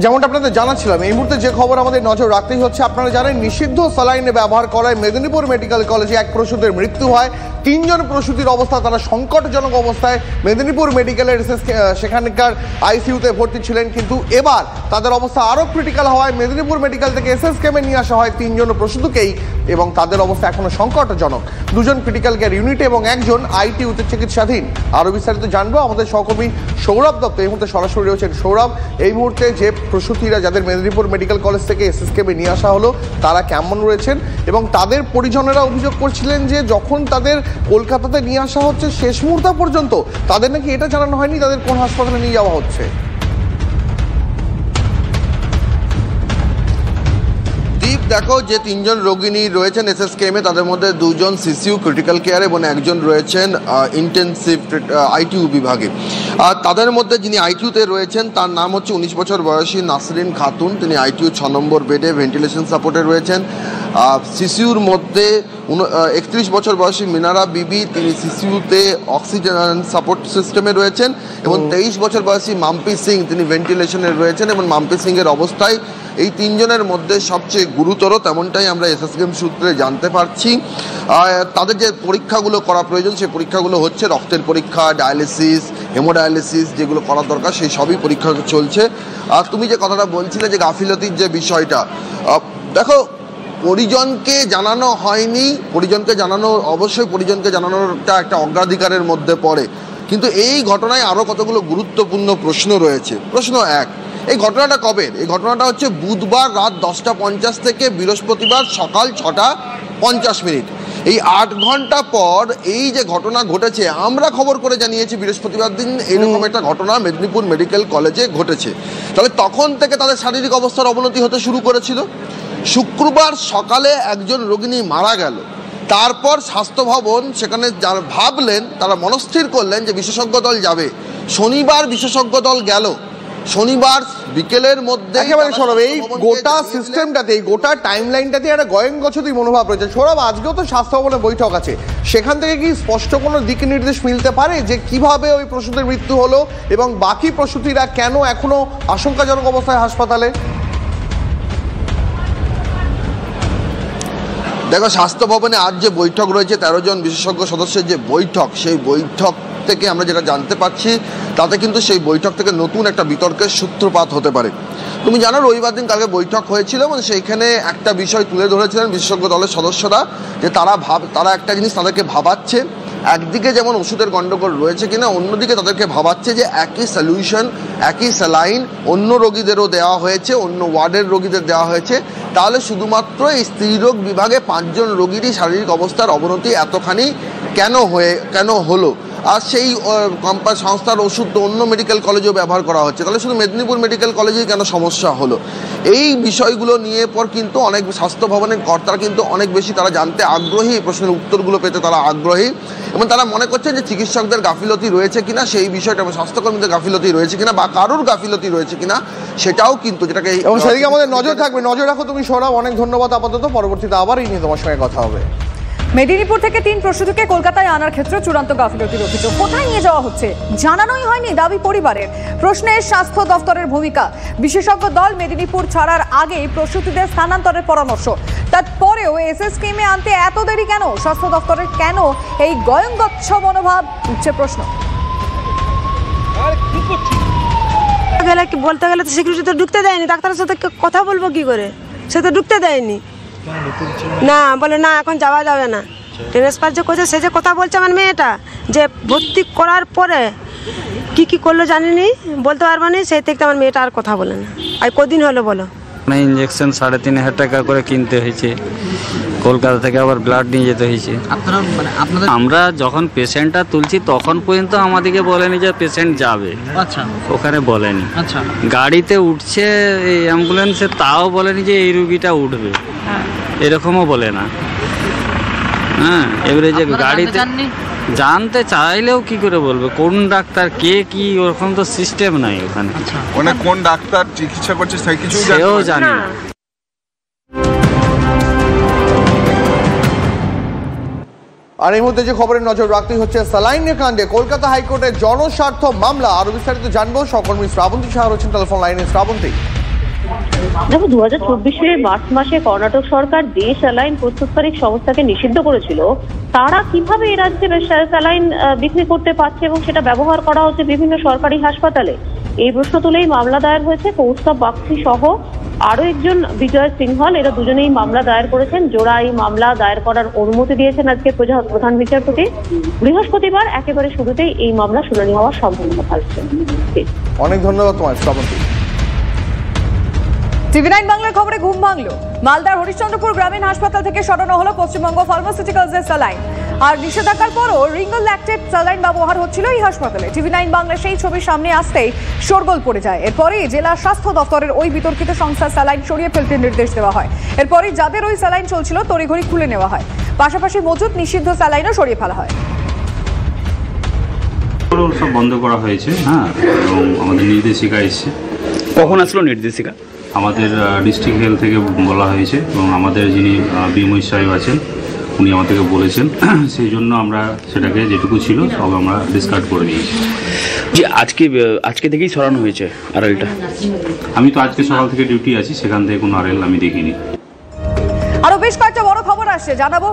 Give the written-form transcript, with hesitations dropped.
যেমনটা আপনাদের জানাচ্ছিলাম, এই মুহূর্তে যে খবর আমাদের নজর রাখতেই হচ্ছে, আপনারা জানেন নিষিদ্ধ স্যালাইনে ব্যবহার করায় মেদিনীপুর মেডিকেল কলেজে এক প্রসূতির মৃত্যু হয়। 3 জন প্রসূতির অবস্থা তারা সংকটজনক অবস্থায় মেদিনীপুর মেডিকেলের সেখানকার আইসিইউতে ভর্তি ছিলেন, কিন্তু এবার তাদের অবস্থা আরও ক্রিটিক্যাল হওয়ায় মেদিনীপুর মেডিকেল থেকে এসএসকেএমে নিয়ে আসা হয় 3 জন প্রসূতিকেই, এবং তাদের অবস্থা এখনো সংকটজনক। 2 জন ক্রিটিক্যাল কেয়ার ইউনিটে এবং 1 জন আইটিইউতে চিকিৎসাধীন। আরও বিস্তারিত জানবো আমাদের সহকর্মী সৌরভ দত্ত এই মুহূর্তে সরাসরি রয়েছেন। সৌরভ, এই মুহূর্তে যে প্রসূতিরা যাদের মেদিনীপুর মেডিকেল কলেজ থেকে এসএসকেএমে নিয়ে আসা হলো তারা কেমন রয়েছেন, এবং তাদের পরিজনেরা অভিযোগ করছিলেন যে যখন তাদের কলকাতাতে নিয়ে আসা হচ্ছে শেষ মুহূর্ত পর্যন্ত তাদের নাকি এটা জানানো হয়নি তাদের কোন হাসপাতালে নিয়ে যাওয়া হচ্ছে। দেখো, যে 3 জন রোগিনী রয়েছেন এসএসকেএমে তাদের মধ্যে 2 জন সিসিইউ ক্রিটিক্যাল কেয়ার এবং 1 জন রয়েছেন ইন্টেনসিভ আইটিইউ বিভাগে। আর তাদের মধ্যে যিনি আইটিইউতে রয়েছেন তার নাম হচ্ছে 19 বছর বয়সী নাসরিন খাতুন। তিনি আইটিইউ 6 নম্বর বেডে ভেন্টিলেশন সাপোর্টে রয়েছেন। সিসিইউর মধ্যে 31 বছর বয়সী মিনারা বিবি, তিনি সিসিইউতে অক্সিজেন সাপোর্ট সিস্টেমে রয়েছেন, এবং 23 বছর বয়সী মাম্পি সিং তিনি ভেন্টিলেশনে রয়েছেন। এবং মাম্পি সিংয়ের অবস্থায় এই 3 জনের মধ্যে সবচেয়ে গুরুতর, তেমনটাই আমরা এসএসকেএম সূত্রে জানতে পারছি। তাদের যে পরীক্ষাগুলো করা প্রয়োজন সেই পরীক্ষাগুলো হচ্ছে রক্তের পরীক্ষা, ডায়ালিসিস, হেমোডায়ালিসিস যেগুলো করার দরকার সেই সবই পরীক্ষা চলছে। আর তুমি যে কথাটা বলছিলে যে গাফিলতির যে বিষয়টা, দেখো পরিজনকে জানানো হয়নি, পরিজনকে জানানো অবশ্যই পরিজনকে জানানোটা একটা অগ্রাধিকারের মধ্যে পড়ে, কিন্তু এই ঘটনায় আরও কতগুলো গুরুত্বপূর্ণ প্রশ্ন রয়েছে। প্রশ্ন 1, এই ঘটনাটা কবের? এই ঘটনাটা হচ্ছে বুধবার রাত 10:50 থেকে বৃহস্পতিবার সকাল 6:50। এই 8 ঘন্টা পর এই যে ঘটনা ঘটেছে, আমরা খবর করে জানিয়েছি বৃহস্পতিবার দিন এরকম একটা ঘটনা মেদিনীপুর মেডিকেল কলেজে ঘটেছে। তবে তখন থেকে তাদের শারীরিক অবস্থার অবনতি হতে শুরু করেছিল। শুক্রবার সকালে একজন রোগিনী মারা গেল। তারপর স্বাস্থ্য ভবন সেখানে যারা ভাবলেন, তারা মনস্থির করলেন যে বিশেষজ্ঞ দল যাবে। শনিবার বিশেষজ্ঞ দল গেল। শনিবার বিকেলের মধ্যে একেবারে সৌরভ, এই গোটা সিস্টেমটাতে, এই গোটা টাইম লাইনটাতে একটা গয়ঙ্গচ্ছতি মনোভাব রয়েছে। সৌরভ, আজকেও তো স্বাস্থ্য ভবনে বৈঠক আছে, সেখান থেকে কি স্পষ্ট কোনো দিক নির্দেশ মিলতে পারে যে কিভাবে ওই প্রসূতির মৃত্যু হলো এবং বাকি প্রসূতিরা কেন এখনো আশঙ্কাজনক অবস্থায় হাসপাতালে? দেখো, স্বাস্থ্য ভবনে আজ যে বৈঠক রয়েছে 13 জন বিশেষজ্ঞ সদস্যের যে বৈঠক, সেই বৈঠক থেকে আমরা যেটা জানতে পারছি তাতে কিন্তু সেই বৈঠক থেকে নতুন একটা বিতর্কের সূত্রপাত হতে পারে। তুমি জানো রবিবার দিন কালকে বৈঠক হয়েছিল এবং সেইখানে একটা বিষয় তুলে ধরেছিলেন বিশেষজ্ঞ দলের সদস্যরা, যে তারা একটা জিনিস তাদেরকে ভাবাচ্ছে, একদিকে যেমন ওষুধের গণ্ডগোল রয়েছে কিনা, অন্যদিকে তাদেরকে ভাবাচ্ছে যে একই সলিউশন, একই স্যালাইন অন্য রোগীদেরও দেওয়া হয়েছে, অন্য ওয়ার্ডের রোগীদের দেওয়া হয়েছে, তাহলে শুধুমাত্র এই স্ত্রীরোগ বিভাগে 5 জন রোগীরই শারীরিক অবস্থার অবনতি এতখানি কেন হলো। আর সেই সংস্থার ওষুধ তো অন্য মেডিকেল কলেজেও ব্যবহার করা হচ্ছে, তাহলে শুধু মেদিনীপুর মেডিকেল কলেজেই কেন সমস্যা হলো? এই বিষয়গুলো নিয়ে পর কিন্তু অনেক স্বাস্থ্য ভবনের কর্তারা কিন্তু অনেক বেশি তারা জানতে আগ্রহী, এই প্রশ্নের উত্তরগুলো পেতে তারা আগ্রহী, এবং তারা মনে করছেন যে চিকিৎসকদের গাফিলতি রয়েছে কিনা সেই বিষয়টা, এবং স্বাস্থ্যকর্মীদের গাফিলতি রয়েছে কিনা বা কারোর গাফিলতি রয়েছে কিনা সেটাও কিন্তু, যেটাকে এবং সেদিকে আমাদের নজর থাকবে। নজর রাখো তুমি সৌরভ, অনেক ধন্যবাদ। আপাতত পরবর্তীতে আবার এই নিয়ে তোমার সঙ্গে কথা হবে। মেদিনীপুর থেকে 3 প্রসূতিকে কলকাতায় আনার ক্ষেত্রে চূড়ান্ত গাফিলতির অভিযোগ। কোথায় নিয়ে যাওয়া হচ্ছে জানানোই হয়নি দাবি পরিবারের। প্রশ্নে স্বাস্থ্য দফতরের ভূমিকা। বিশেষজ্ঞ দল মেদিনীপুর ছাড়ার আগেই প্রসূতিদের স্থানান্তরের পরামর্শ। তারপরেও এসএসকেএমে আনতে এত দেরি কেন? স্বাস্থ্য দফতরের কেন এই গয়ঙ্গচ্ছ মনোভাব? উঠছে প্রশ্ন। বলতে গেলে তো সিকিউরিটি তো ঢুকতে দেয়নি, ডাক্তারের সাথে কথা বলবো কি করে, সে তো ঢুকতে দেয়নি। না বলে না এখন যাওয়া যাবে না, ট্রান্সফার যে করছে সে যে কথা বলছে আমার মেয়েটা, যে ভর্তি করার পরে কি করলো জানিনি, বলতে পারবো না, সেই থেকে আমার মেয়েটা আর কথা বলে না। আর কদিন হলো বলো? ইঞ্জেকশন 3,500 টাকা করে কিনতে হয়েছে, কলকাতা থেকে আবার ব্লাড নিয়ে যেতে হয়েছে। আমরা যখন পেশেন্টটা তুলছি তখন পর্যন্ত আমাদেরকে বলেনি যে পেশেন্ট যাবে, ওখানে বলেনি। গাড়িতে উঠছে এই অ্যাম্বুলেন্সে, তাও বলেনি যে এই রুগীটা উঠবে, এরকমও বলে না। হ্যাঁ, এবারে যে গাড়িতে জানতে চাইলেও কি করে বলবে কোন ডাক্তার কে কি, ওরকম তো সিস্টেম নাই ওখানে। মানে কোন ডাক্তার চিকিৎসা করছে সেই কিছু জানি না। আর এই মুহূর্তে যে খবরের নজর রাখতেই হচ্ছে স্যালাইনের কাণ্ডে কলকাতা হাইকোর্টের জনস্বার্থ মামলা। আরো বিস্তারিত জানবো, সহকর্মী শ্রাবন্তী সাহা রয়েছেন টেলিফোন লাইনে। শ্রাবন্তী, দেখো 2024 মার্চ মাসে কর্ণাটক সরকার যে স্যালাইন প্রস্তুতকারী সংস্থাকে নিষিদ্ধ করেছিল, তারা কিভাবে এই রাজ্যে স্যালাইন বিক্রি করতে পারছে এবং সেটা ব্যবহার করা হচ্ছে বিভিন্ন সরকারি হাসপাতালে, এই প্রশ্ন তুলেই মামলা দায়ের হয়েছে। কৌস্তব বাগচি সহ আরো একজন বিজয় সিংহল, এরা দুজনেই মামলা দায়ের করেছেন। জোড়া এই মামলা দায়ের করার অনুমতি দিয়েছেন আজকে প্রধান বিচারপতি। বৃহস্পতিবার একেবারে শুরুতেই এই মামলা শুনানি হওয়ার সম্ভাবনা থাকছে। অনেক ধন্যবাদ তোমার শ্রাবন্তী। টিভি9 বাংলার খবরে ঘুম ভাঙলো। মালদার হরিশ্চন্দ্রপুর গ্রামীণ হাসপাতাল থেকে সরানো হলো পশ্চিমবঙ্গ ফার্মাসিউটিক্যালসের স্যালাইন। আর নিষেধাজ্ঞার পরও রিঙ্গল ল্যাকটেট স্যালাইন ব্যবহার হচ্ছিল এই হাসপাতালে। টিভি9 বাংলার সেই ছবি সামনে আসতেই শোরগোল পড়ে যায়। এরপরই জেলা স্বাস্থ্য দপ্তরের ওই বিতর্কিত সংস্থার স্যালাইন সরিয়ে ফেলতে নির্দেশ দেওয়া হয়। এরপরই যাদের ওই স্যালাইন চলছিল তড়িঘড়ি খুলে নেওয়া হয়। পাশাপাশি মজুদ নিষিদ্ধ স্যালাইনও সরিয়ে ফেলা হয়। সব বন্ধ করা হয়েছে, হ্যাঁ, এবং আমাদের নির্দেশিকা এসছে। কখন আসলো নির্দেশিকা? আমাদের ডিস্ট্রিক্ট হেলথ থেকে বলা হয়েছে এবং আমাদের যিনি বিএমই সাহেব আছেন উনি আমাদেরকে বলেছেন, সেই জন্য আমরা সেটাকে যেটুকু ছিল সব আমরা ডিসকার্ড করে দিয়েছি। যে আজকে থেকেই সরানো হয়েছে আরএলটা? আমি তো আজকে সকাল থেকে ডিউটি আছি, সেখান থেকে কোনো আরএল আমি দেখিনি। আরো বেশ কয়েকটা বড় খবর আসছে, জানাবো।